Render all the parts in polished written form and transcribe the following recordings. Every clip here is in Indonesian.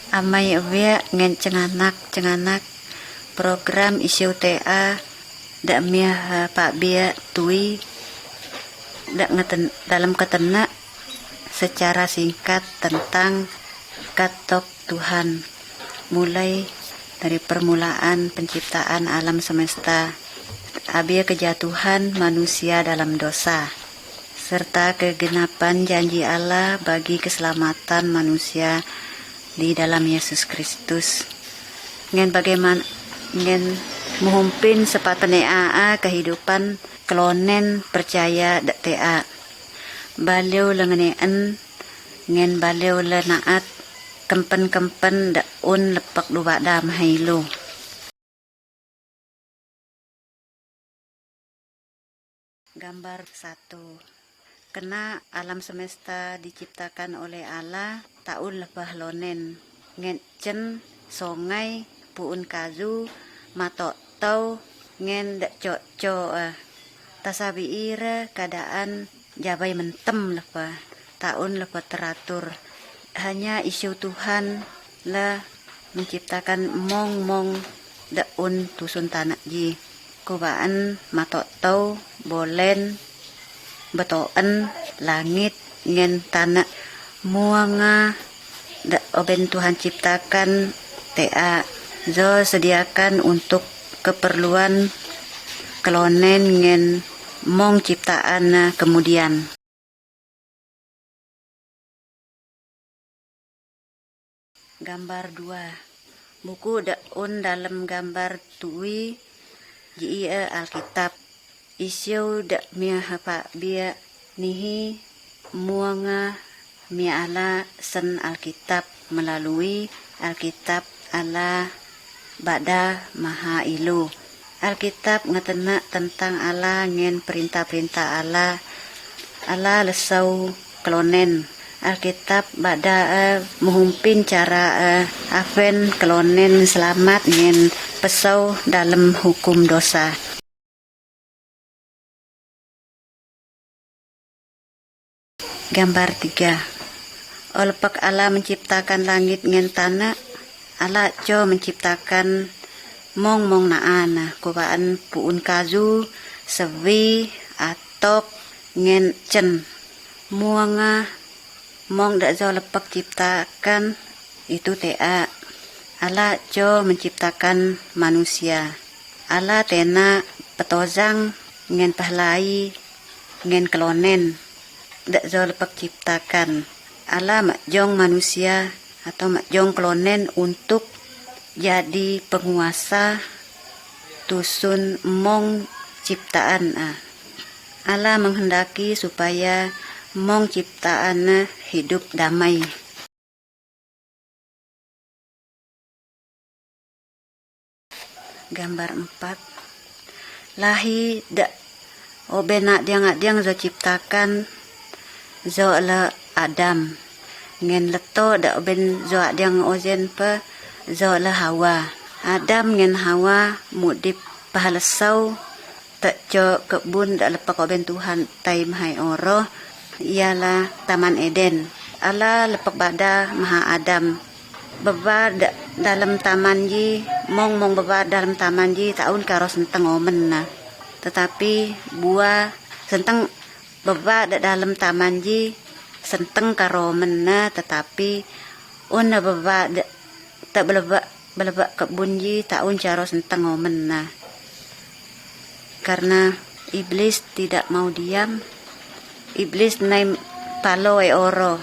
Amai awia ngen cenganak program isiu TA dak mia Pak Bia tui dak dalam ketena secara singkat tentang katok Tuhan, mulai dari permulaan penciptaan alam semesta, abia kejatuhan manusia dalam dosa, serta kegenapan janji Allah bagi keselamatan manusia di dalam Yesus Kristus. Ngen bagaimana ngen muhumpin sepatene aa kehidupan kelonen percaya dak tea. Baliau lengeneen ngen baliau lenaat kempen dak un lepak dua dam hailu. Gambar 1. Kena alam semesta diciptakan oleh Allah taun lebah lonen ngen cen songai puun kazu matok tau ngen dak co tasabi ira keadaan jabai mentem lepa taun lepa teratur. Hanya isu Tuhan lah menciptakan mong daun tusun tanah ji kubaan matok tau bolen betoen langit ngen tanah muanga dak oben Tuhan ciptakan TA zo sediakan untuk keperluan kelonen ngen mong ciptaan kemudian. Gambar 2. Buku daun dalam gambar tui jia Alkitab. Isiu dak mia Pak Bia nihi muanga mia ala sen Alkitab melalui Alkitab Allah Bada Maha Ilu. Alkitab ngetena tentang Allah ngen perintah-perintah Allah lesau kelonen. Alkitab bada muhumpin cara afen kelonen selamat ngen pesau dalam hukum dosa. Gambar 3. Olpak Allah menciptakan langit ngen tanah, Allah co menciptakan mong naana kubaan puun kazu sewi atok ngen cen muanga mong dak zo lepak ciptakan itu TA. Allah co menciptakan manusia. Allah tena petozang ngen pahlai ngen kelonen dak zo lepak ciptakan. Allah makjong manusia atau makjong kelonen untuk jadi penguasa tusun mong ciptaan. Allah menghendaki supaya mong ciptaan hidup damai. Gambar 4. Lahi dak obenak diang zo ciptakan zo le Adam ngen leto dak oben zo diang ozen pe zo le Hawa. Adam ngen Hawa mudip pahalesau tak co kebun dak lepak oben Tuhan taim hai oro ialah Taman Eden. Allah lepak bada Maha Adam beba dalam taman ji mong beba dalam taman ji taun karo senteng omen na. Tetapi buah senteng beba dalam taman ji senteng karo mena, tetapi una beba tak beleba kebun ji taun caro senteng omen na. Karena iblis tidak mau diam, iblis naim palo oro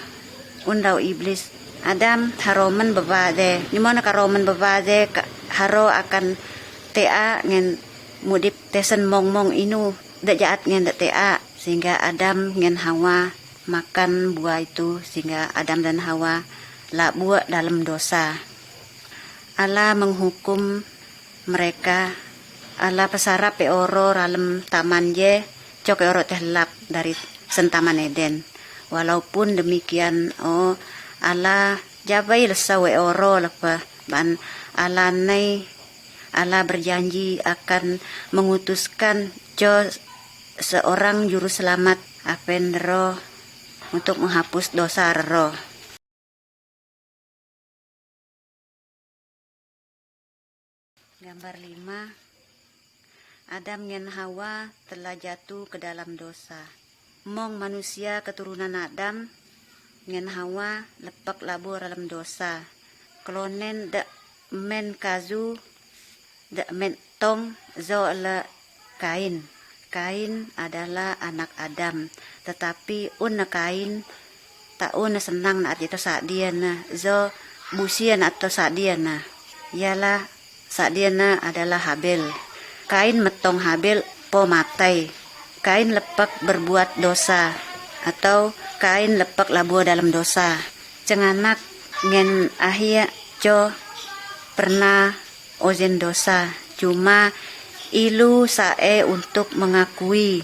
undau iblis Adam haromen bebade nimana karomen bebade haro akan TA ngen mudip tesen mong inu dak jaat ngen dak TA, sehingga Adam ngen Hawa makan buah itu sehingga Adam dan Hawa la buah dalam dosa. Allah menghukum mereka. Allah pesarap oro dalam taman je cok oro tehlap dari sentaman Eden. Walaupun demikian Allah jabai lesau oro lepa ban Allah berjanji akan mengutuskan seorang juru selamat apen roh untuk menghapus dosa roh. Gambar 5. Adam ngen Hawa telah jatuh ke dalam dosa. Mong manusia keturunan Adam ngen Hawa lepak labur dalam dosa. Klonen dak men kazu dak men tong zo le Kain. Kain adalah anak Adam, tetapi Kain tak senang naat itu saat dia na zo busian atau saat dia na ialah saat dia na adalah Habel. Kain metong Habel po matai. Kain lepak berbuat dosa atau Kain lepak labuh dalam dosa. Cenganak ngen ahia co pernah ozen dosa. Cuma ilu sae untuk mengakui.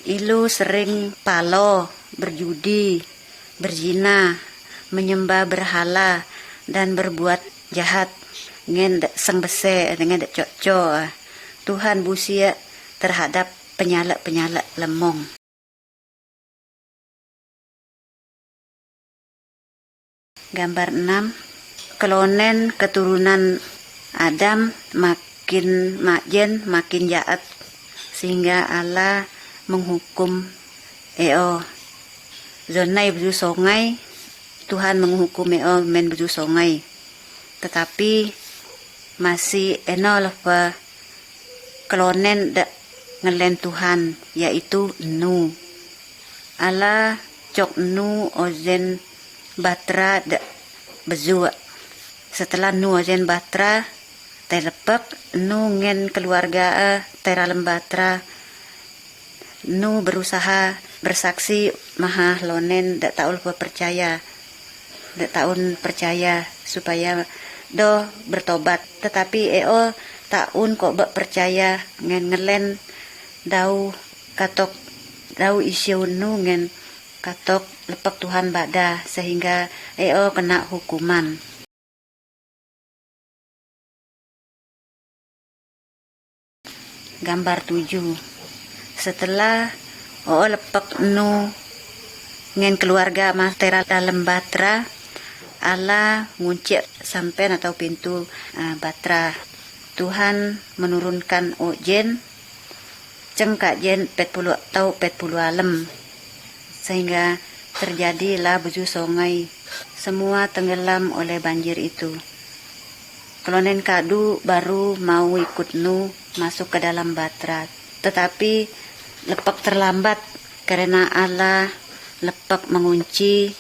Ilu sering palo, berjudi, berzina, menyembah berhala dan berbuat jahat. Ngen seng bese dengan cok-cok. Tuhan busia terhadap penyala-penyala lemong. Gambar 6. Klonen keturunan Adam makin jahat sehingga Allah menghukum zonai beju songai. Tuhan menghukum men beju songai. Tetapi masih lepa klonen dak ngelen Tuhan, yaitu Nu. Allah cok Nu ozen batra dak bezu. Setelah Nu ozen batra telepek Nu ngen keluarga teralem batra. Nu berusaha bersaksi maha lonen dak taul percaya. Dak taun percaya supaya do bertobat, tetapi taun kok percaya ngelen dau katok dau isiu Nu ngen katok lepek Tuhan bada sehingga kena hukuman. Gambar 7. Setelah lepek Nu ngen keluarga matera dalam batra, Allah nguncik sampai atau pintu batra. Tuhan menurunkan ojen cengkak jen 40 atau 40 alam sehingga terjadilah beju songai. Semua tenggelam oleh banjir itu. Klonen kadu baru mau ikut Nu masuk ke dalam batra, tetapi lepek terlambat karena Allah lepek mengunci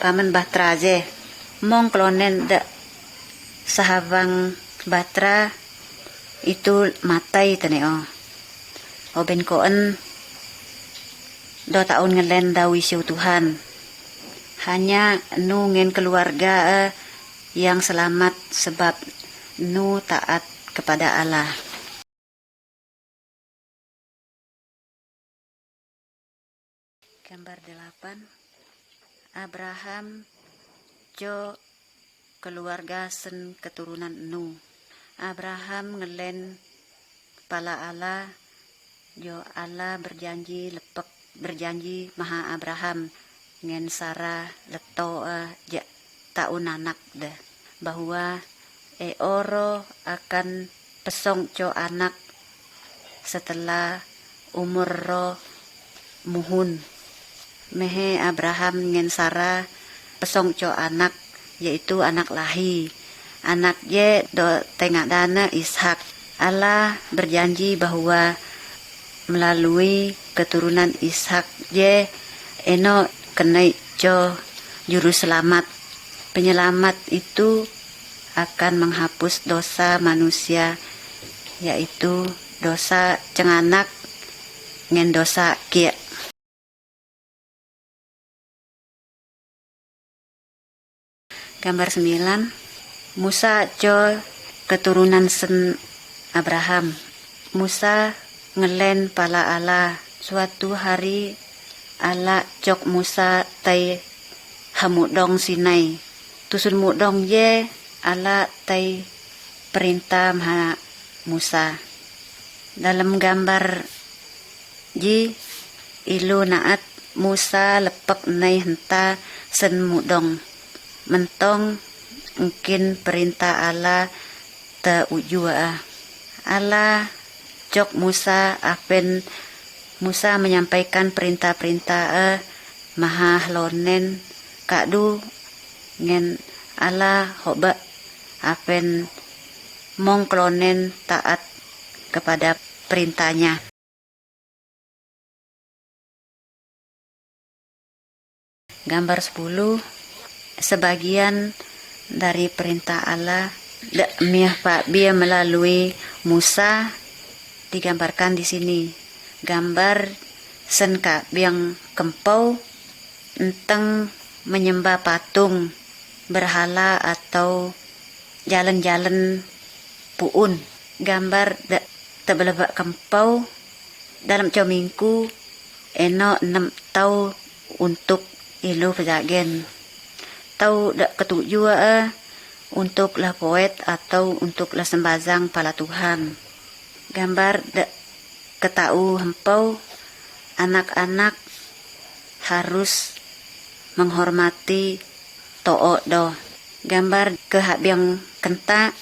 paman batra je. Mong klonen dak sahabang batra itu matai teneo. Oben koen do taun ngelen dawi siu Tuhan. Hanya Nu ngen keluarga yang selamat sebab Nu taat kepada Allah. Gambar 8. Abraham jo keluarga sen keturunan Nu. Abraham ngelen pala Allah, jo Allah berjanji maha Abraham ngen Sarah leto taun anak dah bahwa oro akan pesong co anak setelah umur ro muhun. Mehe Abraham ngen Sarah pesong co anak, yaitu anak lahi. Anak je do tengah dana Ishak. Allah berjanji bahwa melalui keturunan Ishak je kenai co juru selamat. Penyelamat itu akan menghapus dosa manusia, yaitu dosa cenganak ngen dosa kia. Gambar 9. Musa co keturunan sen Abraham. Musa ngelen pala Allah. Suatu hari Allah cok Musa tai hamudong Sinai. Tusun mudong je Allah tai perintah maha Musa. Dalam gambar ji ilu naat Musa lepek nai henta sen mudong. Mentong mungkin perintah Allah te ujua. Allah jok Musa apen Musa menyampaikan perintah-perintah maha lonen kadu ngen Allah hoba apen mong klonen taat kepada perintahnya. Gambar 10, sebagian dari perintah Allah dia melalui Musa digambarkan di sini. Gambar senka biang kempau enteng menyembah patung berhala atau jalan-jalan puun. Gambar tebelebak kempau dalam comingku eno 6 tau untuk ilu pejagen. Tau dak ketujuh untuk lah poet atau untuk lah sembazang pala Tuhan. Gambar dak ketau hempau anak-anak harus menghormati to'o do. Gambar kehak biang kenta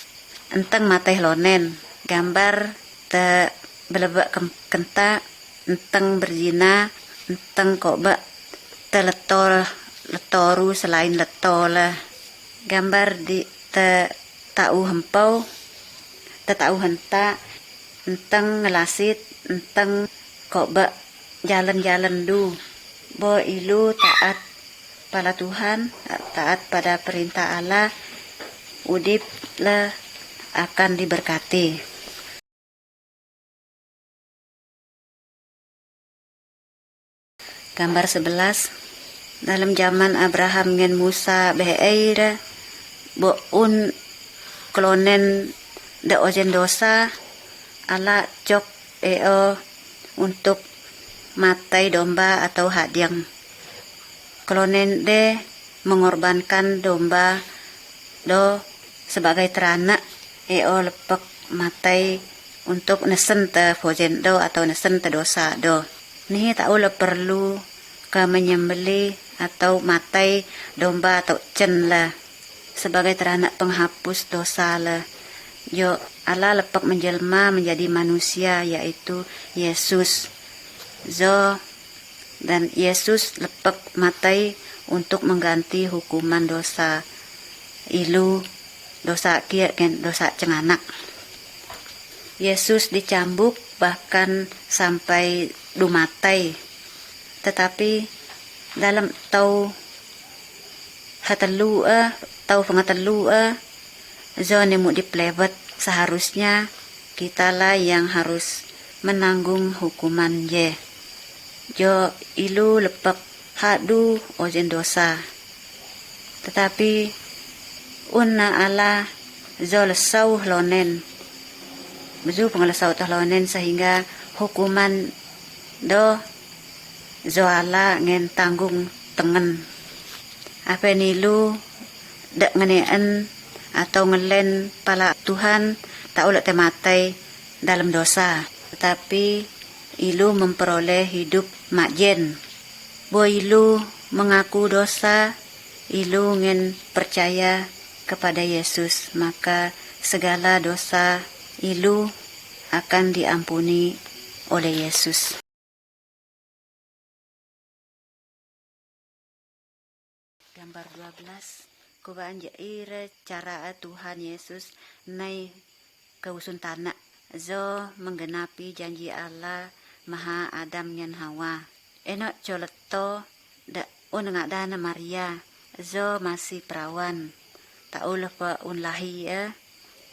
enteng mateh lonen. Gambar te belebak kenta enteng berzina enteng koba te letoru selain letol. Gambar di te tau hempau te tau henta enteng ngelasit enteng koba jalan-jalan du. Bo ilu taat pada Tuhan, taat pada perintah Allah, udip le akan diberkati. Gambar 11, dalam zaman Abraham ngen Musa beheira bo un klonen de ojen dosa ala cok untuk matai domba atau hadiang. Klonen de mengorbankan domba do sebagai teranak lepek matai untuk nesen te fojen do atau nesen te dosa do. Nih tahu le perlu ke menyembeli atau matai domba atau cen lah sebagai teranak penghapus dosa lah. Jo Allah lepek menjelma menjadi manusia yaitu Yesus. Dan Yesus lepek matai untuk mengganti hukuman dosa ilu, dosa kia ken dosa cenganak. Yesus dicambuk bahkan sampai dumatai. Tetapi dalam tau hatelu tau pengatelu zone mu diplewet, seharusnya kitalah yang harus menanggung hukuman je. Jo ilu lepek hadu ojen dosa. Tetapi unna ala zo lesau lonen. Bezu pengelesau tah lonen sehingga hukuman do zo ala ngen tanggung tengen. Apa nilu dak ngeneen atau ngelen pala Tuhan tak ulat tematai dalam dosa. Tetapi ilu memperoleh hidup makjen. Bo ilu mengaku dosa, ilu ngen percaya kepada Yesus, maka segala dosa ilu akan diampuni oleh Yesus. Gambar 12, kubaan jair cara Tuhan Yesus nai keusun tanah zo menggenapi janji Allah Maha Adam ngen Hawa. Enok coleto da unengadana Maria zo masih perawan. Tau lepa unlahi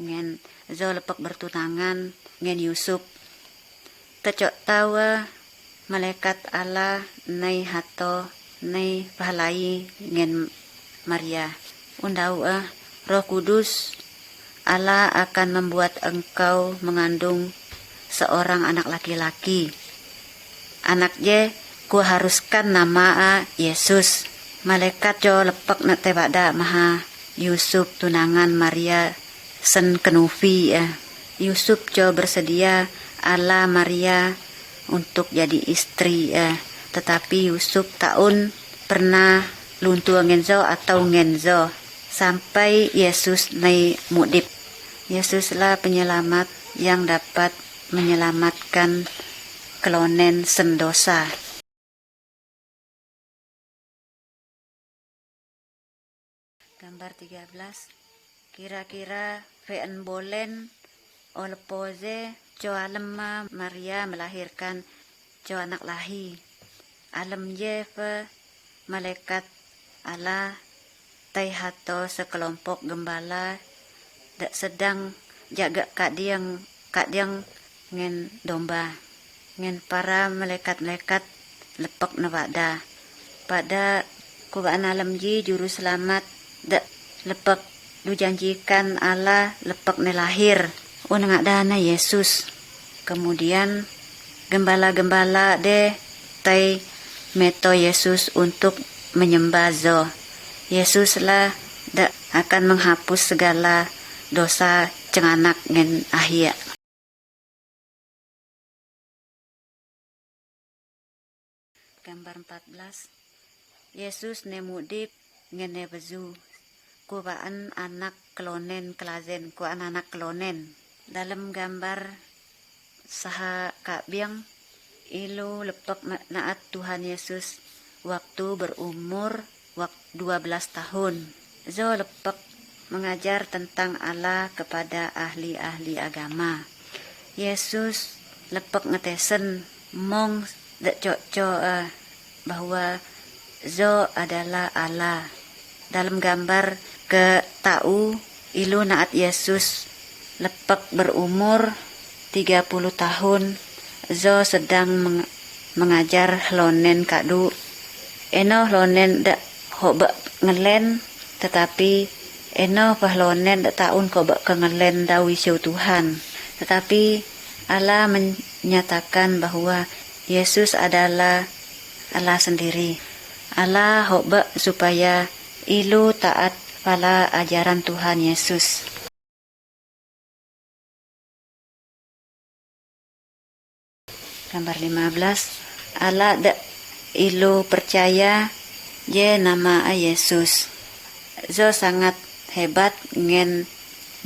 ngen zo lepak bertunangan ngen Yusuf. Tecok tawa malaikat Allah nai hato nai pahalai ngen Maria. Undau Roh Kudus Allah akan membuat engkau mengandung seorang anak laki-laki. Anak je ku haruskan nama Yesus. Malaikat jo lepak na tebada maha Yusuf tunangan Maria sen kenufi Yusuf jo bersedia Allah Maria untuk jadi istri tetapi Yusuf taun pernah luntu ngenzo atau ngenzo sampai Yesus nai mudip. Yesuslah penyelamat yang dapat menyelamatkan kelonen sendosa. Gambar 13. Kira-kira ve'en bolen olepoze co alem Maria melahirkan co anak lahi. Alem je fe malaikat Allah taihato sekelompok gembala dak sedang jaga kak diang ngen domba. Ngen para malaikat-malaikat lepek nevada. Pada kubaan alam ji juru selamat dak lepek dijanjikan Allah lepek nelahir. Unang dana Yesus. Kemudian gembala-gembala de tai meto Yesus untuk menyembah zo. Yesuslah dak akan menghapus segala dosa cenganak ngen ahia. Gambar 14. Yesus nemudip ngene bezu. Kuaan anak kelonen kelazen, kuaan anak kelonen. Dalam gambar saha kabiang ilu lepek naat Tuhan Yesus waktu berumur 12 tahun. Zo lepek mengajar tentang Allah kepada ahli-ahli agama. Yesus lepek ngetesen mong dak cocok bahwa zo adalah Allah. Dalam gambar ke tahu ilu naat Yesus lepek berumur 30 tahun. Zo sedang mengajar lonen kadu. Eno lonen dak hobak ngelen, tetapi eno pahlonen dak taun kobak kengelen dawi siu Tuhan. Tetapi Allah menyatakan bahwa Yesus adalah Allah sendiri. Allah hobak supaya ilu taat pada ajaran Tuhan Yesus. Gambar 15. Allah dak ilu percaya je nama Yesus. Zo sangat hebat ngen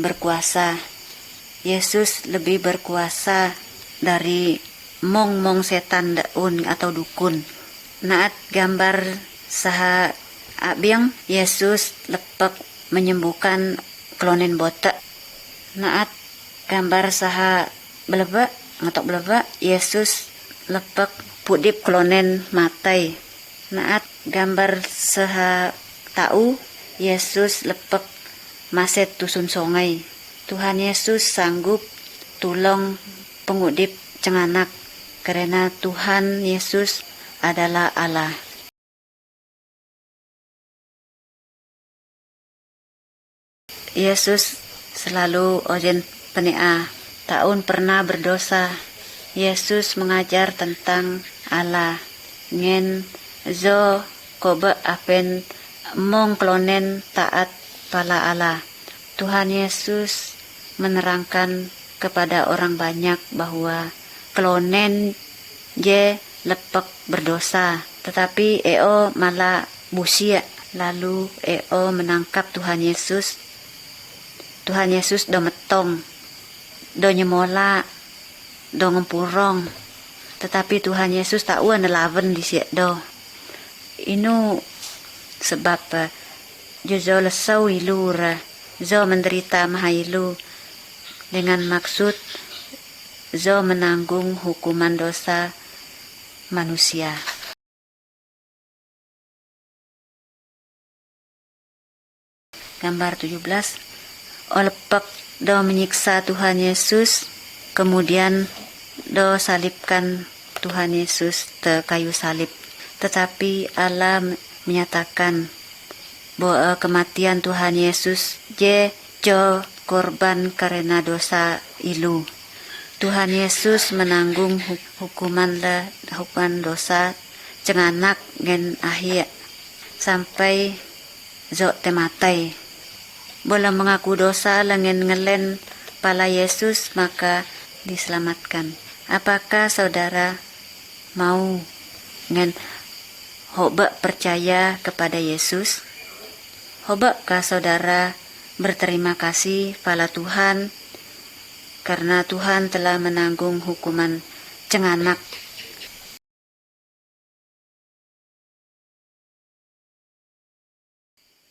berkuasa. Yesus lebih berkuasa dari mong setan daun atau dukun. Naat gambar saha abiang Yesus lepek menyembuhkan kelonen botak. Naat gambar saha beleba ngatok beleba Yesus lepek pudip kelonen matai. Naat gambar saha tahu Yesus lepek maset tusun songai. Tuhan Yesus sanggup tulong pengudip cenganak karena Tuhan Yesus adalah Allah. Yesus selalu ojen penea taun pernah berdosa. Yesus mengajar tentang Allah. Ngen zo kobe apen mong klonen taat pala Allah. Tuhan Yesus menerangkan kepada orang banyak bahwa klonen je lepek berdosa, tetapi eo malah busia. Lalu eo menangkap Tuhan Yesus. Tuhan Yesus do metong, do nyemola, do ngempurong. Tetapi Tuhan Yesus tak ua nelawan di siak do. Inu sebab jo lesau ilur, zo menderita mahailu dengan maksud zo menanggung hukuman dosa manusia. Gambar 17. Olepek do menyiksa Tuhan Yesus, kemudian do salibkan Tuhan Yesus te kayu salib. Tetapi Allah menyatakan bahwa kematian Tuhan Yesus je jo korban karena dosa ilu. Tuhan Yesus menanggung hukuman dosa cenganak gen ahia sampai zo tematai. Bola mengaku dosa lengen ngelen pala Yesus maka diselamatkan. Apakah saudara mau ngen hobak percaya kepada Yesus? Hobakkah saudara berterima kasih pada Tuhan karena Tuhan telah menanggung hukuman cenganak.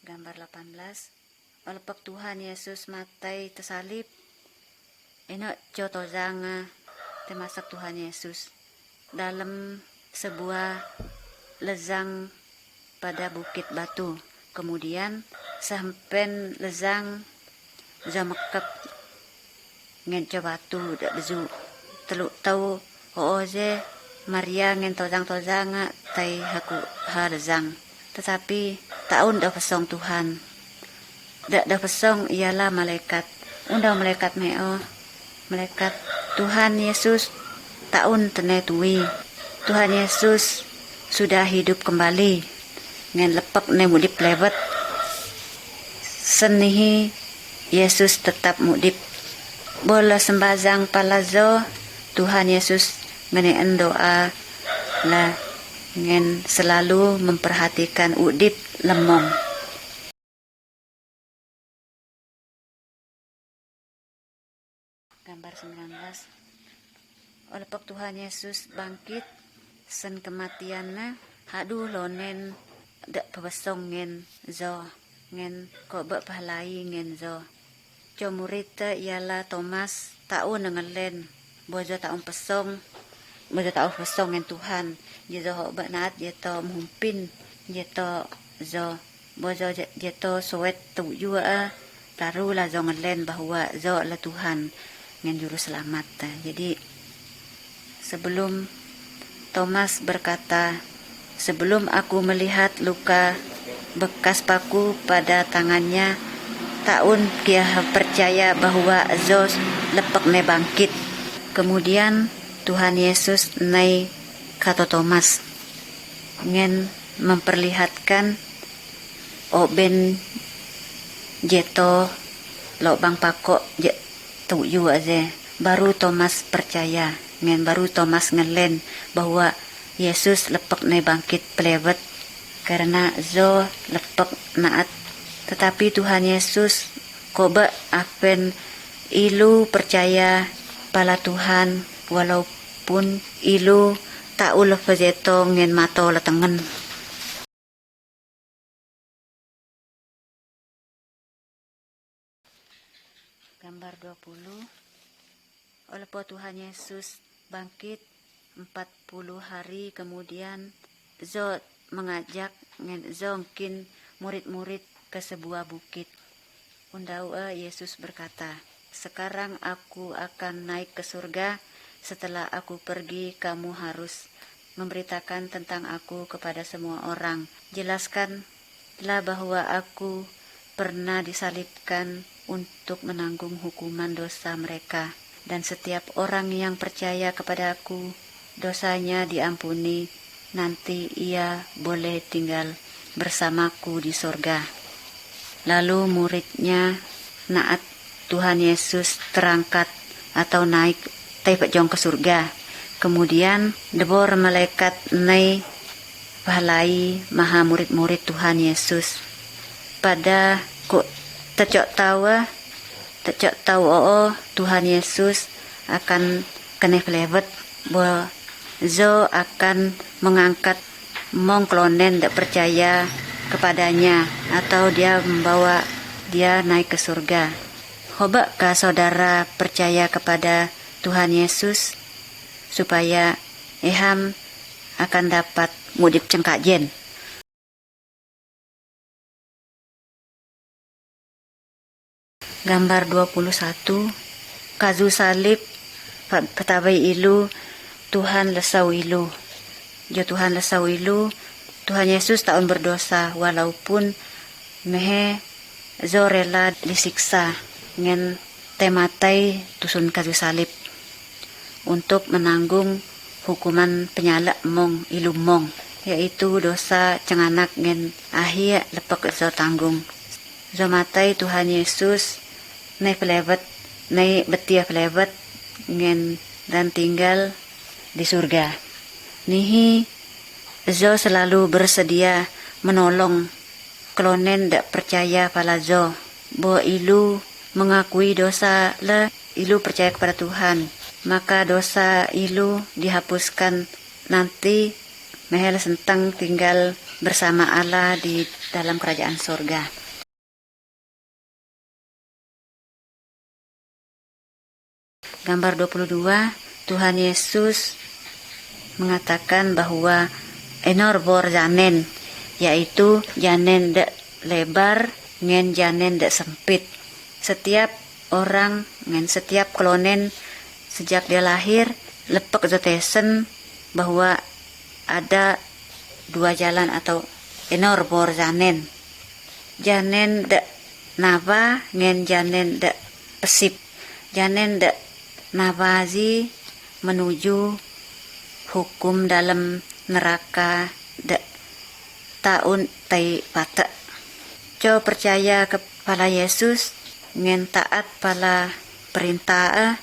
Gambar 18. Olepak Tuhan Yesus matai tersalib. Enak contoh zanga termasuk Tuhan Yesus dalam sebuah lezang pada bukit batu. Kemudian sampai lezang zamekap ngen batu dak bezu teluk tau oze Maria ngen tozang tai haku ha lezang. Tetapi tahun dah pesong Tuhan. Dak pesong ialah malaikat. Undang malaikat meo. Malaikat Tuhan Yesus tahun tenetui. Tuhan Yesus sudah hidup kembali. Ngen lepak ne mudip lewat. Senihi Yesus tetap mudip. Bola sembazang palazo Tuhan Yesus ngeneen doa lah ngen selalu memperhatikan udip lemong. Gambar 19. Olepak Tuhan Yesus bangkit sen kematianna hadu lonen dak pawasong ngen zo ngen ko bak pahalai ngen zo. Jo murid ialah Thomas tau nengelen bojo taung pesong ngen Tuhan. Jeto bak naat jeto mumpin jeto zo bojo jeto soet tu jua tarulah zo ngelen bahwa zo lah Tuhan ngen juru selamat. Jadi sebelum Thomas berkata, sebelum aku melihat luka bekas paku pada tangannya, tahun dia percaya bahwa Zos lepek ne bangkit. Kemudian Tuhan Yesus nai kata Thomas ngen memperlihatkan oben jeto lobang pakok tuju aja. Baru Thomas percaya ngen baru Thomas ngelen bahwa Yesus lepek ne bangkit pelewet karena Zo lepek naat. Tetapi Tuhan Yesus koba apen ilu percaya pala Tuhan walaupun ilu tau lepejeto ngen mato letengen. Gambar 20. Oleh Tuhan Yesus bangkit 40 hari kemudian Zo mengajak ngen zongkin murid-murid ke sebuah bukit. Undaua Yesus berkata, sekarang aku akan naik ke surga. Setelah aku pergi, kamu harus memberitakan tentang aku kepada semua orang. Jelaskanlah bahwa aku pernah disalibkan untuk menanggung hukuman dosa mereka. Dan setiap orang yang percaya kepada aku, dosanya diampuni. Nanti ia boleh tinggal bersamaku di surga. Lalu muridnya naat Tuhan Yesus terangkat atau naik taipat jong ke surga. Kemudian debor malaikat nai pahalai maha murid-murid Tuhan Yesus. Pada kok tecok tahu Tuhan Yesus akan kena lewat bahwa Zo akan mengangkat mong klonen tak percaya kepadanya atau dia membawa dia naik ke surga. Hobakah saudara percaya kepada Tuhan Yesus supaya eham akan dapat mudip cengkajen. Gambar 21. Kazu salib petawai ilu Tuhan lesau ilu. Jo Tuhan lesau ilu Tuhan Yesus taun berdosa walaupun mehe zo rela disiksa ngen tematai tusun kayu salib untuk menanggung hukuman penyala mong ilu mong, yaitu dosa cenganak ngen ahia lepek zo tanggung. Zo matai Tuhan Yesus nai pelewet nai betia pelewet ngen dan tinggal di surga. Nihi Zo selalu bersedia menolong klonen dak percaya pala Zo bahwa ilu mengakui dosa le, ilu percaya kepada Tuhan, maka dosa ilu dihapuskan nanti mehel sentang tinggal bersama Allah di dalam kerajaan surga. Gambar 22, Tuhan Yesus mengatakan bahwa enor bor janen, yaitu janen dek lebar ngen janen dek sempit. Setiap orang ngen setiap klonen sejak dia lahir lepek zotesen bahwa ada dua jalan atau enor bor janen. Janen dek nava ngen janen dek pesip. Janen dek navazi menuju hukum dalam neraka dek tahun tai pata. Jo percaya kepada Yesus ngen taat pada perintah,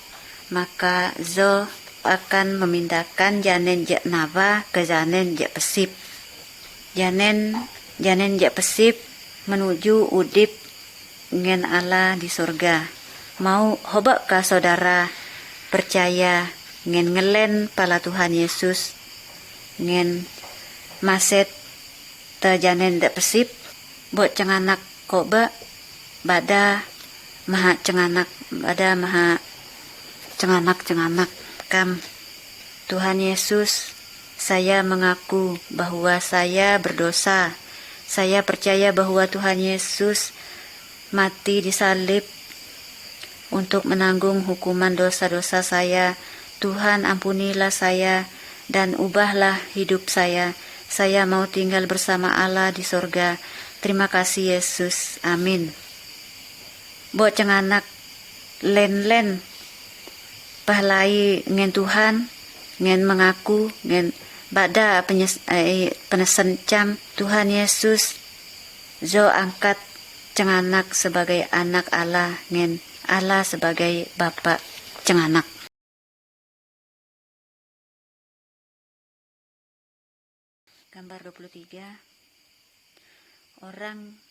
maka zo akan memindahkan janen jak nava ke janen jak pesip. Janen jak pesip menuju udip ngen Allah di surga. Mau hobak ka saudara percaya ngen ngelen pala Tuhan Yesus ngen maset te janen dak pesip bot cenganak koba bada maha cenganak kam. Tuhan Yesus, saya mengaku bahwa saya berdosa. Saya percaya bahwa Tuhan Yesus mati di salib untuk menanggung hukuman dosa-dosa saya. Tuhan, ampunilah saya dan ubahlah hidup saya. Saya mau tinggal bersama Allah di surga. Terima kasih Yesus. Amin. Bo cenganak len pahlai ngen Tuhan, ngen mengaku, ngen bada penesan cam Tuhan Yesus. Zo angkat cenganak sebagai anak Allah, ngen Allah sebagai Bapa cenganak. Gambar 23. Orang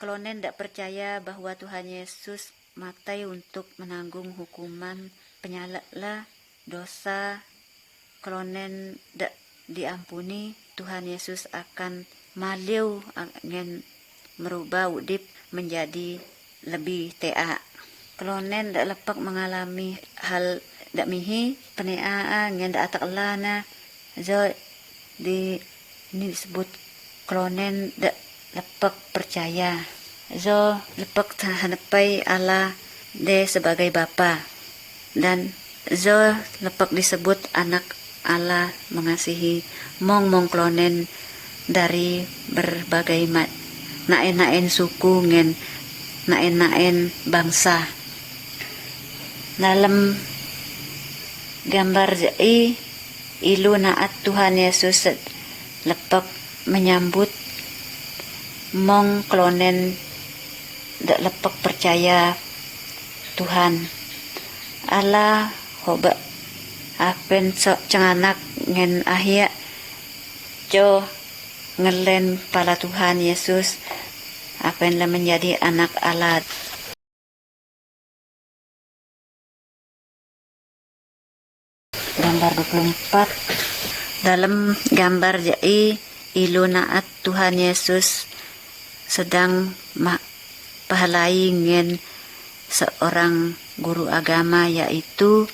klonen tidak percaya bahwa Tuhan Yesus mati untuk menanggung hukuman penyala dosa. Klonen tidak diampuni, Tuhan Yesus akan maliu akan merubah udip menjadi lebih tea. Klonen dak lepak mengalami hal dak mihi penea ngen dak ataklana zo di ini disebut klonen dak lepak percaya zo lepak hanapai Allah de sebagai Bapa, dan zo lepak disebut anak Allah mengasihi mong klonen dari berbagai naen suku ngen naen bangsa. Dalam gambar jai ilu naat Tuhan Yesus lepak menyambut mong klonen dak lepak percaya Tuhan Allah hoba apen sok cenganak ngen ahya jo ngelen pala Tuhan Yesus apen lah menjadi anak Allah. Gambar 24. Dalam gambar jai ilu naat Tuhan Yesus sedang pahalai ngen seorang guru agama, yaitu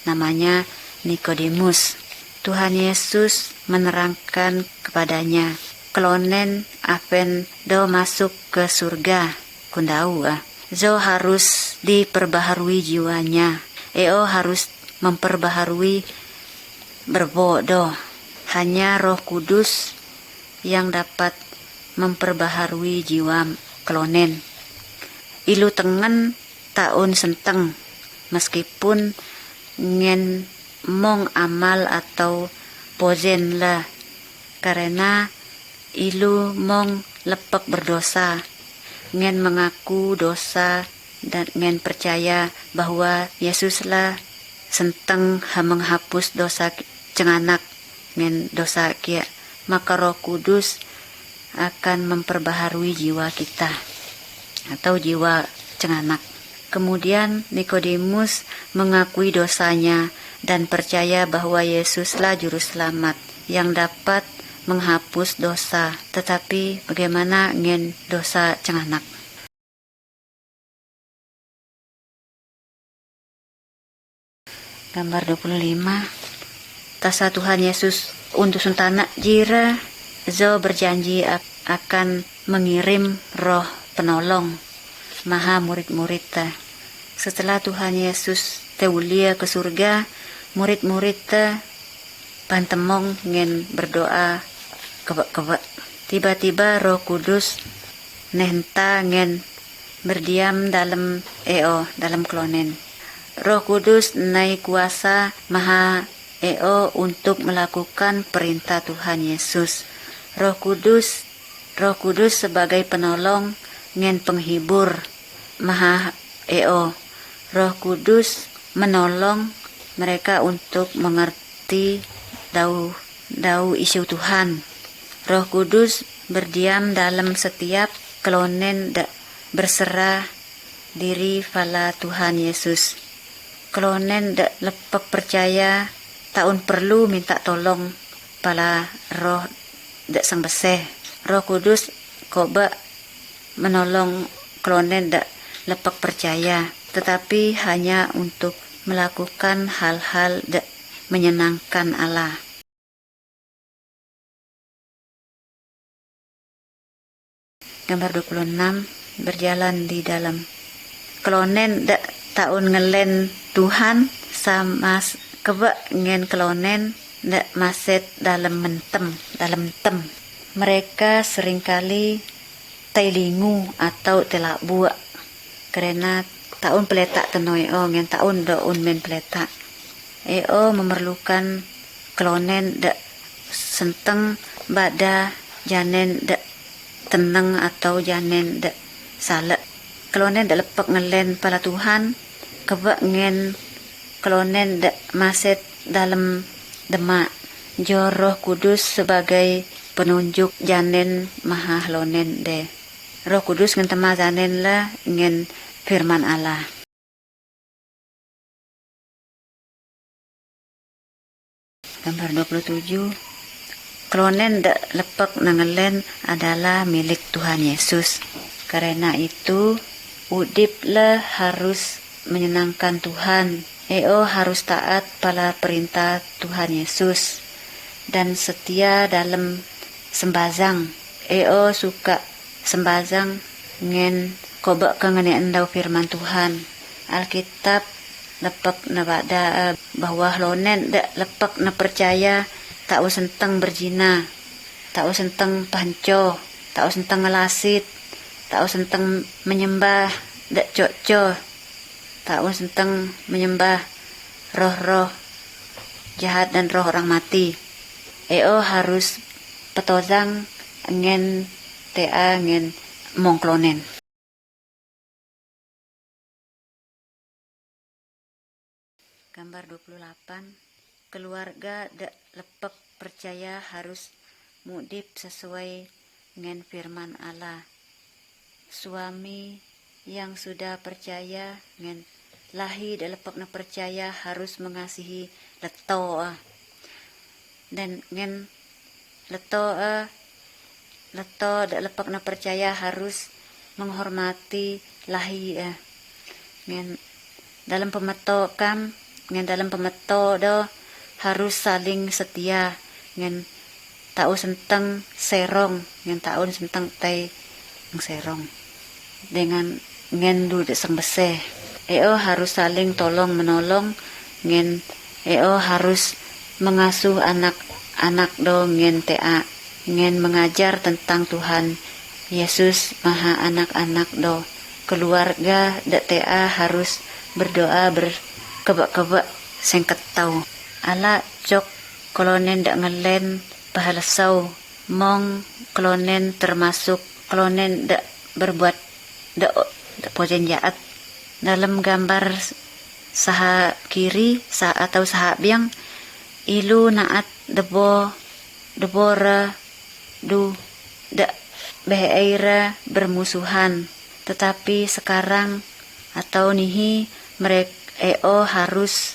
namanya Nikodemus. Tuhan Yesus menerangkan kepadanya, klonen apen do masuk ke surga kundau zo harus diperbaharui jiwanya. Harus memperbaharui berbodoh. Hanya Roh Kudus yang dapat memperbaharui jiwa klonen. Ilu tengen tahun senteng meskipun ngen mong amal atau pozen lah, karena ilu mong lepek berdosa, ngen mengaku dosa dan ngen percaya bahwa Yesuslah senteng menghapus dosa cenganak ngen dosa kia, maka Roh Kudus akan memperbaharui jiwa kita atau jiwa cenganak. Kemudian Nikodemus mengakui dosanya dan percaya bahwa Yesuslah juru selamat yang dapat menghapus dosa. Tetapi bagaimana ngen dosa cenganak? Gambar 25. Tasa Tuhan Yesus untuk suntana jira zo berjanji akan mengirim roh penolong maha murid-murid. Setelah Tuhan Yesus teulia ke surga, murid-murid pantemong ngen berdoa kebak-kebak. Tiba-tiba Roh Kudus nehenta ngen berdiam dalam klonen. Roh Kudus naik kuasa maha untuk melakukan perintah Tuhan Yesus. Roh Kudus sebagai penolong ngen penghibur maha Roh Kudus menolong mereka untuk mengerti dau isu Tuhan. Roh Kudus berdiam dalam setiap klonen berserah diri pada Tuhan Yesus. Klonen lepak percaya taun perlu minta tolong pada roh sang beseh. Roh Kudus koba menolong klonen lepak percaya, tetapi hanya untuk melakukan hal-hal menyenangkan Allah. Gambar 26. Berjalan di dalam klonen taun ngelen Tuhan sama keba ngen klonen maset dalam tem. Mereka seringkali tailingu atau telak buak karena taun peletak tenoi ngen taun daun men peletak. Memerlukan klonen senteng bada janen tenang atau janen salak. Klonen lepak ngelen pala Tuhan keba ngen klonen maset dalam demak. Jo Roh Kudus sebagai penunjuk janen maha lonen Roh Kudus ngen tema janen lah ngen firman Allah. Gambar 27. Klonen lepak nangelen adalah milik Tuhan Yesus. Karena itu udiplah harus menyenangkan Tuhan. Harus taat pada perintah Tuhan Yesus dan setia dalam sembazang. Suka sembazang ngen kobak kengenaan dau firman Tuhan. Alkitab lepak nabada bahwa lonen lepak na percaya tak senteng berzina, tak senteng panco, tak senteng ngelasit, tak senteng menyembah coco, tak senteng menyembah roh-roh jahat dan roh orang mati. Harus petozang ngen mongklonen. Gambar 28. Keluarga lepak percaya harus mudip sesuai dengan firman Allah. Suami yang sudah percaya dengan lahi lepak na percaya harus mengasihi leto dan dengan leto lepak na percaya harus menghormati lahi dengan dalam pemeto do harus saling setia ngen tau senteng serong ngen taun senteng tai serong dengan ngen du sang beseh. Harus saling tolong menolong ngen harus mengasuh anak-anak do ngen ngen mengajar tentang Tuhan Yesus maha anak-anak do. Keluarga harus berdoa berkebak-kebak sengket tau. Ala jok klonen ngelen pahalasau mong klonen termasuk klonen berbuat pojen jahat. Dalam gambar saha kiri atau saha biang ilu naat debora beheira bermusuhan Tetapi sekarang atau nihi mereka harus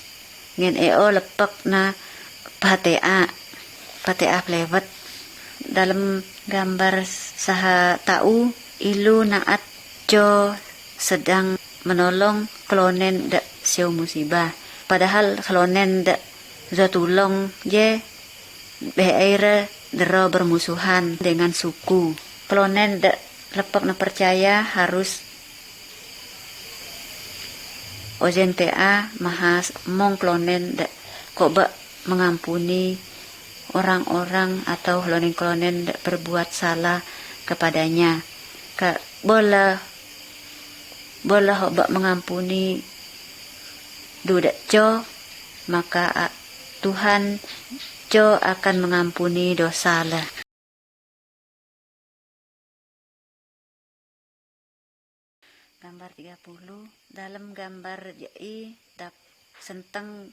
ngen lepek na patea plewet. Dalam gambar saha tahu ilu naat jo sedang menolong klonen da siu musibah. Padahal klonen da zo tulong je beaira dero bermusuhan dengan suku. Klonen da lepek na percaya harus ojen tea mahas mong klonen da koba mengampuni orang-orang atau klonen-klonen berbuat salah kepadanya. Boleh hobak mengampuni dudak jo, maka Tuhan jo akan mengampuni dosa lah. Gambar 30. Dalam gambar jai senteng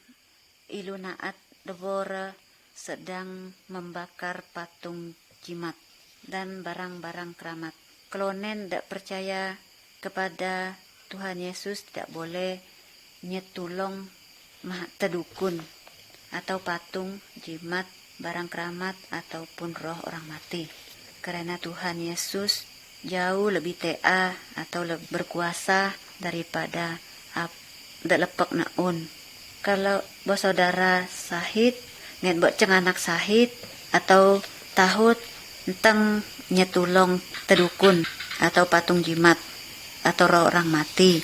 ilu naat debora sedang membakar patung jimat dan barang-barang keramat. Klonen tidak percaya kepada Tuhan Yesus tidak boleh nyetulong tedukun atau patung jimat, barang keramat ataupun roh orang mati. Karena Tuhan Yesus jauh lebih tea atau lebih berkuasa daripada lepek naun. Kalau saudara sahid ngen ceng anak sahid atau tahut tentang nyetulong tedukun atau patung jimat atau roh orang mati,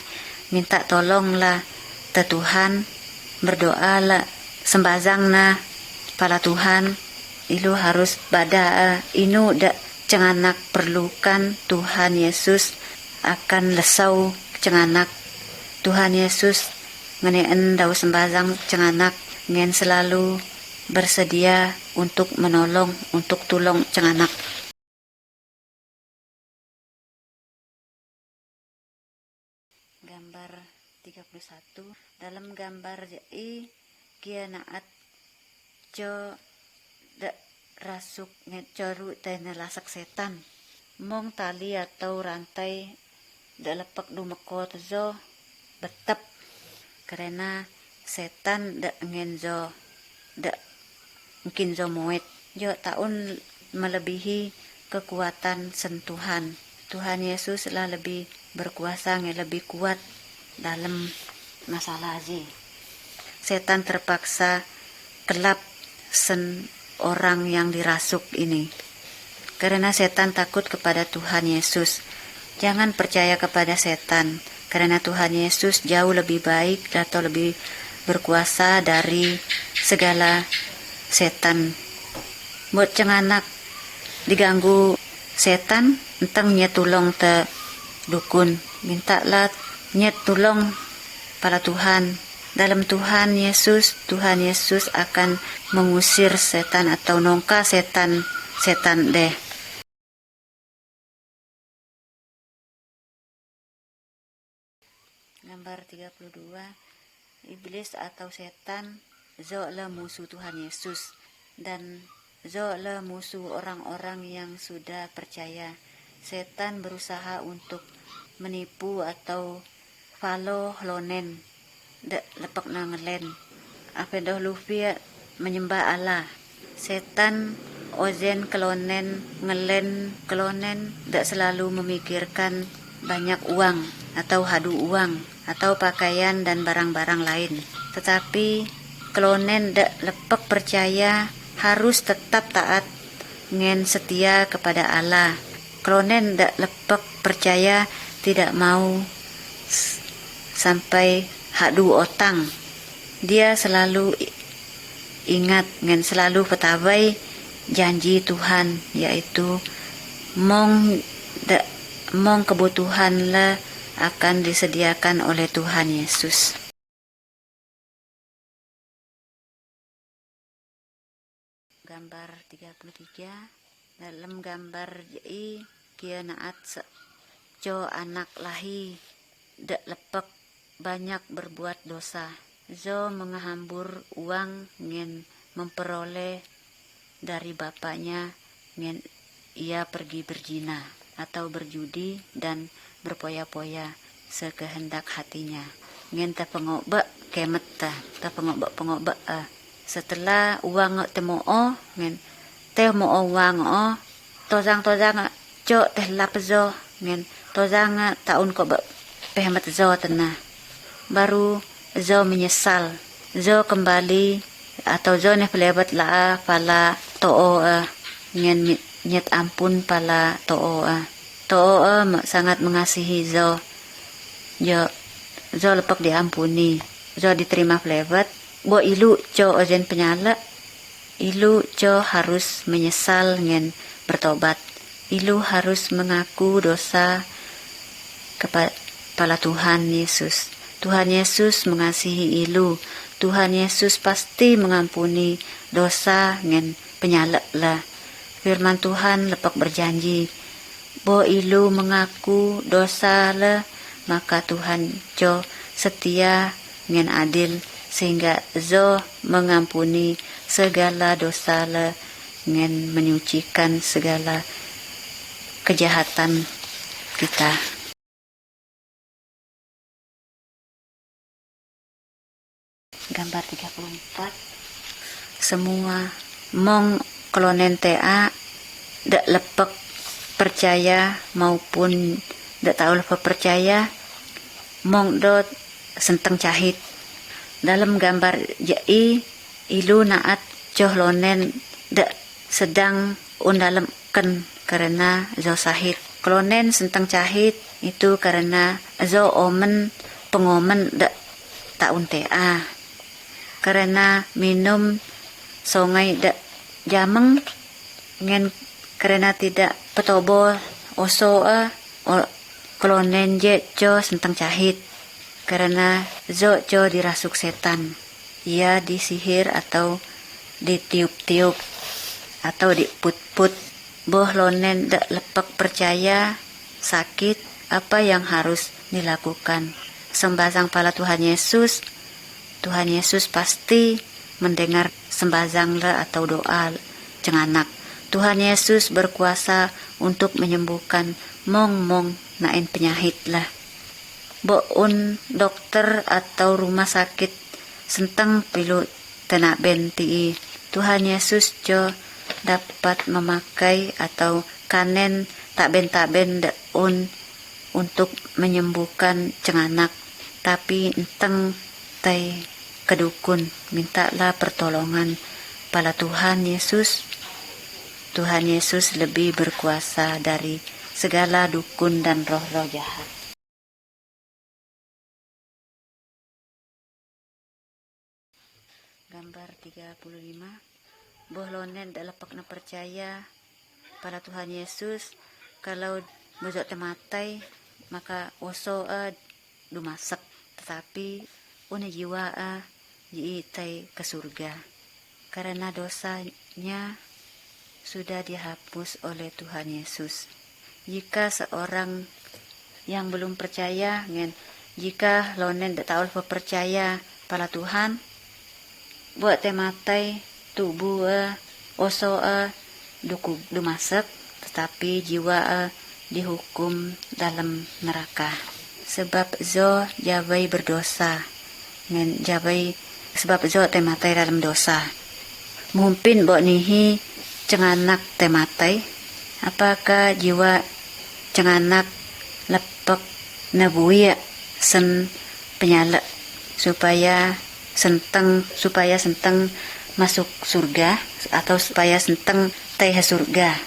minta tolonglah te Tuhan, berdoalah sembazang na pala Tuhan. Ilu harus bada inu da cenganak perlukan Tuhan Yesus akan lesau cenganak. Tuhan Yesus ngeneen dau sembazang cenganak ngen selalu bersedia untuk menolong, untuk tulong cenganak. Gambar 31. Dalam gambar jai kia naat jo da rasuk ngecoru tena lasak setan. Mong tali atau rantai da lepek dumeko tezo betep. Karena setan da ngenzo da mungkin zo muet jo tahun melebihi kekuatan sentuhan. Tuhan Yesus lah lebih berkuasa, lebih kuat dalam masalah aja. Setan terpaksa kelap orang yang dirasuk ini. Karena setan takut kepada Tuhan Yesus. Jangan percaya kepada setan. Karena Tuhan Yesus jauh lebih baik atau lebih berkuasa dari segala setan. Buat cenganak diganggu setan, entang nyetulong te dukun. Mintalah nyetulong pada Tuhan. Dalam Tuhan Yesus akan mengusir setan atau nongka setan deh. Gambar 32. Iblis atau setan zo'la musuh Tuhan Yesus dan zo'la musuh orang-orang yang sudah percaya. Setan berusaha untuk menipu atau follow lonen lepek nangelen. Apa dah lupa menyembah Allah. Setan ozen kelonen ngelen kelonen dak selalu memikirkan banyak uang atau hadu uang atau pakaian dan barang-barang lain. Tetapi kelonen dak lepek percaya harus tetap taat ngen setia kepada Allah. Kelonen dak lepek percaya tidak mau sampai hadu otang. Dia selalu ingat ngen selalu petawai janji Tuhan, yaitu mong kebutuhan lah akan disediakan oleh Tuhan Yesus. Gambar 33. Dalam gambar jai kia naat jo anak lahi dak lepek banyak berbuat dosa. Zo menghambur uang ngen memperoleh dari bapaknya ngen ia pergi berzina atau berjudi dan berpoya-poya sekehendak hatinya. Ngen ta pengoba kemet ta pengoba setelah uang temoo ngen teh moo uang tozang cok teh lapzo ngen tozang taun ko pehmet zo tenah baru zo menyesal zo kembali atau zo ne pelebat la pala too ngen nyet ampun pala too sangat mengasihi zo lepak diampuni zo diterima pelebat bo ilu co ojen penyala ilu co harus menyesal ngen bertobat ilu harus mengaku dosa kepada Tuhan Yesus. Tuhan Yesus mengasihi ilu. Tuhan Yesus pasti mengampuni dosa ngen penyalek lah. Firman Tuhan lepak berjanji, bo ilu mengaku dosa lah, maka Tuhan jo setia ngen adil sehingga zo mengampuni segala dosa lah ngen menyucikan segala kejahatan kita. Gambar 34. Semua mong klonen tea dak lepek percaya maupun dak tahu lepek percaya mong dot senteng cahit. Dalam gambar jai ilu naat cohlonen dak sedang undalem ken karena zo sahit. Klonen senteng cahit itu karena zo omen pengomen dak taun tea. Karena minum songai dak jameng ngen karena tidak petobo oso klonen je co senteng cahit karena zo co dirasuk setan ia disihir atau ditiup-tiup atau diput-put boh lonen dak lepek percaya sakit apa yang harus dilakukan sembazang pala Tuhan Yesus pasti mendengar sembazang le atau doa cenganak. Tuhan Yesus berkuasa untuk menyembuhkan mong nain penyakit lah. Boun dokter atau rumah sakit senteng pilu tenak benti. Tuhan Yesus jo dapat memakai atau kanen tak ben daun untuk menyembuhkan cenganak. Tapi enteng tai kedukun mintalah pertolongan pada Tuhan Yesus. Tuhan Yesus lebih berkuasa dari segala dukun dan roh-roh jahat. Gambar 35. Boh lonen dak lepekna percaya pada Tuhan Yesus kalau bojok tematai maka oso dumasak tetapi une jiwa jiitai ke surga karena dosanya sudah dihapus oleh Tuhan Yesus. Jika seorang yang belum percaya jika lonen dak tahu percaya pada Tuhan buat tematai tubuh oso dumasak tetapi jiwa dihukum dalam neraka sebab zo jabai berdosa sebab zo tematai dalam dosa. Mungkin bo nihi cenganak tematai apakah jiwa cenganak lepek nabuya sen penyala supaya senteng masuk surga atau supaya senteng teh surga.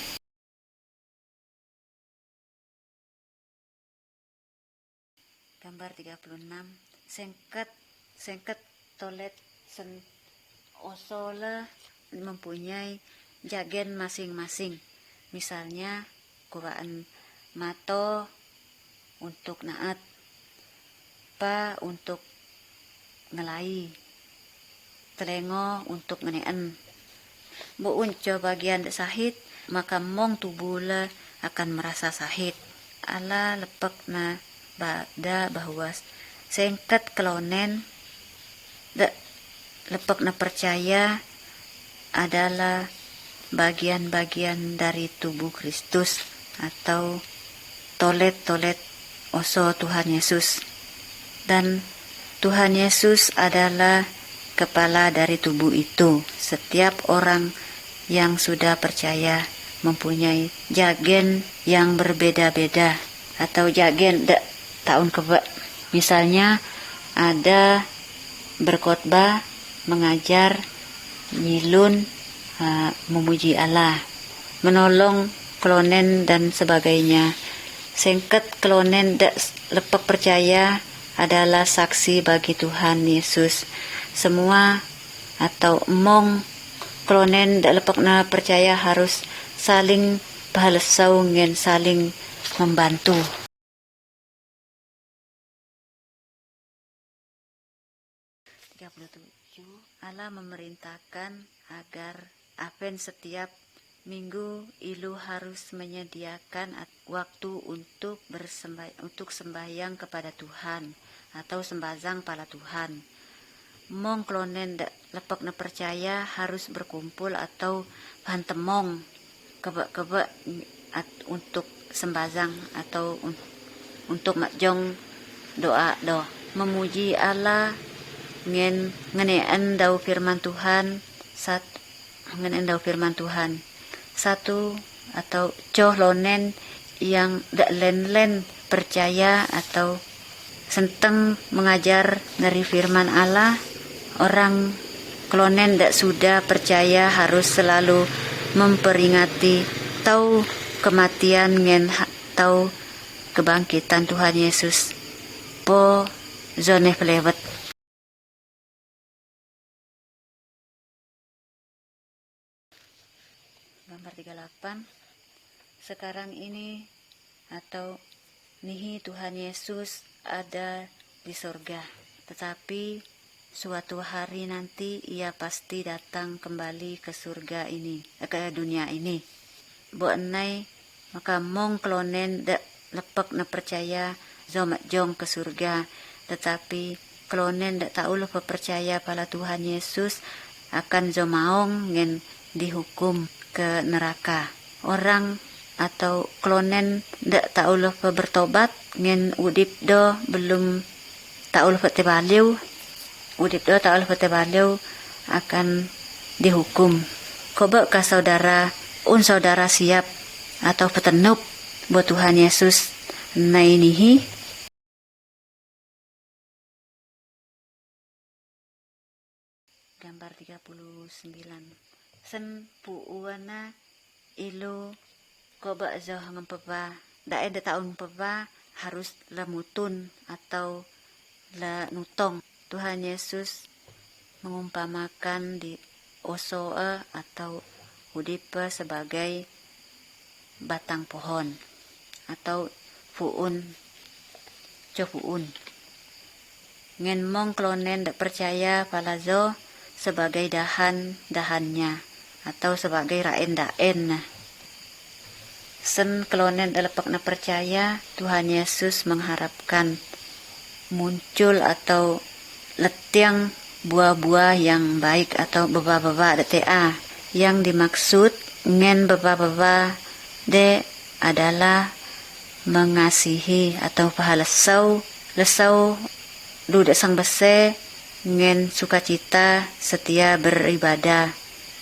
Gambar 36. Sengket tolet sen osole mempunyai jagen masing-masing. Misalnya kuraan mato untuk naat, pa untuk ngelai, telengo untuk ngeneen. Buun co bagian sahit maka mong tubuh akan merasa sahit. Ala lepek na bada bahwa sengket kelonen lepek na percaya adalah bagian-bagian dari tubuh Kristus atau tolet-tolet oso Tuhan Yesus. Dan Tuhan Yesus adalah kepala dari tubuh itu. Setiap orang yang sudah percaya mempunyai jagen yang berbeda-beda atau jagen tahun keba. Misalnya ada berkhotbah, mengajar, nyilun, memuji Allah, menolong klonen dan sebagainya. Singkat klonen lepak percaya adalah saksi bagi Tuhan Yesus. Semua atau mong klonen lepak na percaya harus saling bahalesau ngen saling membantu. Allah memerintahkan agar apen setiap minggu ilu harus menyediakan waktu untuk sembahyang kepada Tuhan atau sembazang pada Tuhan. Mong klonen lepak na percaya harus berkumpul atau bahan temong keba untuk sembazang atau untuk makjong doa memuji Allah ngeneen dau firman Tuhan satu atau lonen yang dak len percaya atau senteng mengajar dari firman Allah. Orang klonen dak sudah percaya harus selalu memperingati tau kematian ngen tau kebangkitan Tuhan Yesus po zone pelewet. Gambar 38. Sekarang ini atau nihi Tuhan Yesus ada di surga, tetapi suatu hari nanti ia pasti datang kembali ke surga ini, ke dunia ini. Bo enai maka mong klonen lepek na percaya zomat jong ke surga, tetapi klonen dak tahu lupa percaya pada Tuhan Yesus akan zomaong ngen dihukum ke neraka. Orang atau klonen dak tahu lupa bertobat ngen udip do belum tahu lupa tebaliu, udip do tahu lupa tebaliu akan dihukum. Coba ka saudara siap atau petenup buat Tuhan Yesus nainihi. Gambar 39. Sen puuana ilu koba zoh ngempeba dae da taun peba harus lamutun atau la nutong. Tuhan Yesus mengumpamakan di osoe atau udipe sebagai batang pohon atau fuun ngen mong klonen dak percaya palazo sebagai dahannya atau sebagai raen. Sen klonen dalepak na percaya Tuhan Yesus mengharapkan muncul atau letiang buah-buah yang baik atau beba-beba DTA. Yang dimaksud ngen beba-beba de adalah mengasihi atau pahalesau duda sang bese ngen sukacita, setia beribadah,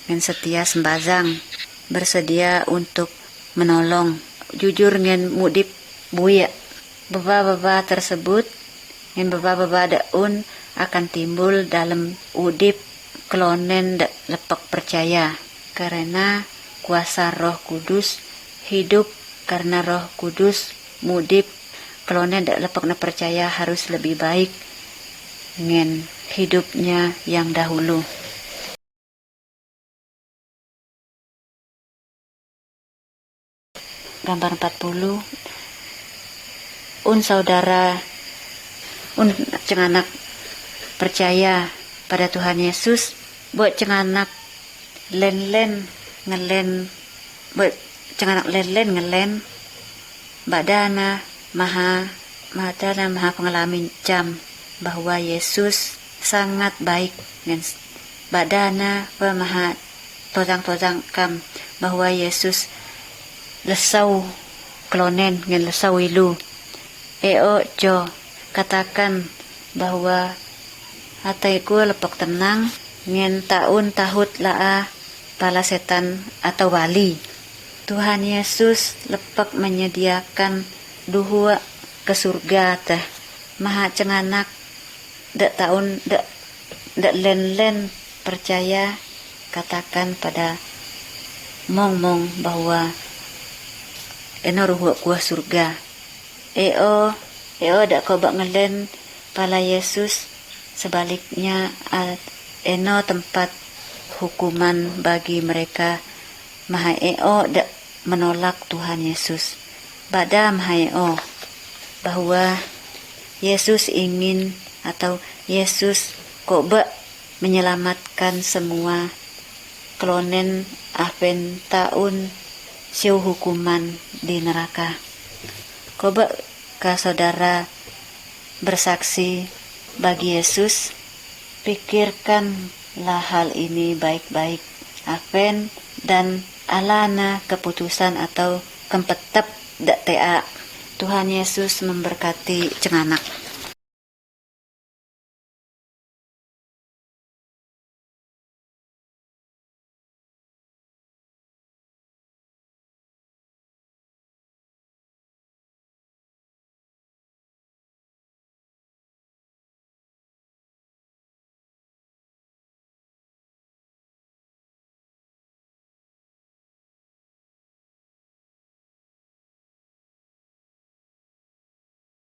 ngen setia sembazang, bersedia untuk menolong, jujur ngen mudip buya. Beba-beba tersebut ngen beba-beba daun akan timbul dalam udip klonen lepek percaya, karena kuasa Roh Kudus hidup karena Roh Kudus mudip klonen lepek na percaya harus lebih baik ngen hidupnya yang dahulu. Gambar 40. Saudara cenganak percaya pada Tuhan Yesus, buat cenganak len badana maha pengalamin jam bahwa Yesus sangat baik dan badana maha tozang kam bahwa Yesus lesau klonen ngen lesau ilu Jo katakan bahwa hataiku lepok tenang ngin taun tahut laa pala setan atau wali. Tuhan Yesus lepek menyediakan duhua ke surga teh maha cenganak dak taun dak len percaya katakan pada mong bahwa eno ruhua kuah surga. Eo dak kobak ngelen pala Yesus, sebaliknya eno tempat hukuman bagi mereka maha dak menolak Tuhan Yesus. Bada maha bahwa Yesus ingin atau Yesus kobak menyelamatkan semua klonen apen taun siu hukuman di neraka. Coba ke saudara bersaksi bagi Yesus, pikirkanlah hal ini baik-baik. Apen dan alana keputusan atau kempetep dak tea. Tuhan Yesus memberkati cenganak.